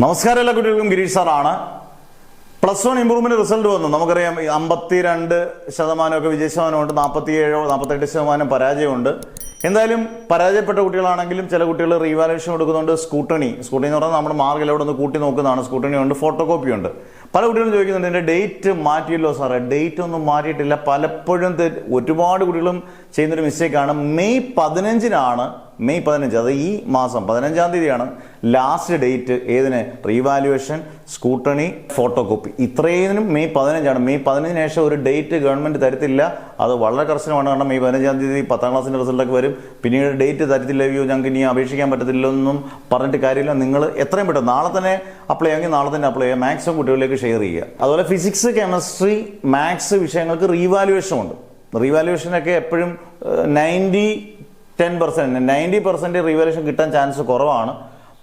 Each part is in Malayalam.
നമസ്കാരം, എല്ലാ കുട്ടികൾക്കും ഗിരീഷ് സാറാണ്. +1 ഇമ്പ്രൂവ്മെന്റ് റിസൾട്ട് വന്നു. നമുക്കറിയാം 52% വിജയ ശതമാനമുണ്ട്, 47-48% പരാജയമുണ്ട്. എന്തായാലും പരാജയപ്പെട്ട കുട്ടികളാണെങ്കിലും ചില കുട്ടികൾ റീവാലുവേഷൻ കൊടുക്കുന്നുണ്ട്. സ്കൂട്ടണി എന്ന് പറഞ്ഞാൽ നമ്മുടെ മാർക്കിൽ അവിടെ ഒന്ന് കൂട്ടി നോക്കുന്നതാണ്. സ്കൂട്ടണി ഉണ്ട്, ഫോട്ടോ കോപ്പി ഉണ്ട്. പല കുട്ടികളും ചോദിക്കുന്നുണ്ട്, എൻ്റെ ഡേറ്റ് മാറ്റിയല്ലോ സാറേ. ഡേറ്റ് ഒന്നും മാറ്റിയിട്ടില്ല. പലപ്പോഴും ഒരുപാട് കുട്ടികളും ചെയ്യുന്നൊരു മിസ്റ്റേക്കാണ്. മെയ് 15, അത് ഈ മാസം 15-ാം തീയതിയാണ് ലാസ്റ്റ് ഡേറ്റ്. ഏതിന്? Revaluation, scrutiny, photocopy. ഇത്രയും മെയ് 15 മെയ് 15 ശേഷം ഒരു ഡേറ്റ് ഗവൺമെന്റ് തരത്തില്ല. അത് വളരെ കർശനമാണ്. കാരണം മെയ് 15-ാം തീയതി 10ാം ക്ലാസ്സിന്റെ റിസൾട്ടൊക്കെ വരും. പിന്നീട് ഡേറ്റ് തരത്തില്ലയോ, ഞങ്ങൾക്ക് ഇനി അപേക്ഷിക്കാൻ പറ്റത്തില്ലെന്നും പറഞ്ഞിട്ട് കാര്യമില്ല. നിങ്ങൾ എത്രയും പെട്ടെന്ന് നാളെ തന്നെ അപ്ലൈ ചെയ്യാമെങ്കിൽ നാളെ തന്നെ അപ്ലൈ ചെയ്യുക. മാക്സിമം കുട്ടികളിലേക്ക് ഷെയർ ചെയ്യുക. അതുപോലെ ഫിസിക്സ്, കെമിസ്ട്രി, മാത്സ് വിഷയങ്ങൾക്ക് റീവാലുവേഷൻ ഉണ്ട്. റീവാലുവേഷനൊക്കെ എപ്പോഴും 90% റീവാലുവേഷൻ കിട്ടാൻ ചാൻസ് കുറവാണ്.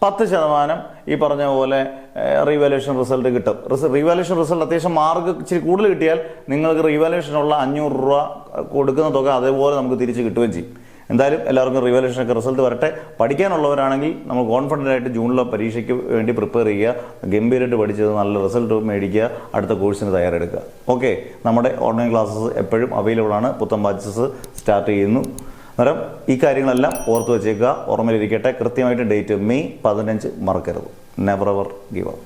10% ഈ പറഞ്ഞ പോലെ റീവാലുവേഷൻ റിസൾട്ട് കിട്ടും. റീവാലുവേഷൻ റിസൾട്ട് അത്യാവശ്യം മാർക്ക് ഇച്ചിരി കൂടുതൽ കിട്ടിയാൽ നിങ്ങൾക്ക് റീവാലുവേഷനുള്ള 500 രൂപ കൊടുക്കുന്ന തുക അതേപോലെ നമുക്ക് തിരിച്ച് കിട്ടുകയും ചെയ്യും. എന്തായാലും എല്ലാവർക്കും റീവാലുവേഷനൊക്കെ റിസൾട്ട് വരട്ടെ. പഠിക്കാനുള്ളവരാണെങ്കിൽ നമ്മൾ കോൺഫിഡൻ്റ് ആയിട്ട് ജൂണിലെ പരീക്ഷയ്ക്ക് വേണ്ടി പ്രിപ്പയർ ചെയ്യുക. ഗംഭീരമായിട്ട് പഠിച്ചത് നല്ല റിസൾട്ട് മേടിക്കുക. അടുത്ത കോഴ്സിന് തയ്യാറെടുക്കുക. ഓക്കെ, നമ്മുടെ ഓൺലൈൻ ക്ലാസ്സസ് എപ്പോഴും അവൈലബിൾ ആണ്. പുത്തൻ ബാച്ചസ് സ്റ്റാർട്ട് ചെയ്യുന്നു. അന്നേരം ഈ കാര്യങ്ങളെല്ലാം ഓർത്ത് വെച്ചേക്കുക, ഓർമ്മയിലിരിക്കട്ടെ. കൃത്യമായിട്ട് ഡേറ്റ് മെയ് 15 മറക്കരുത്. Never ever give up.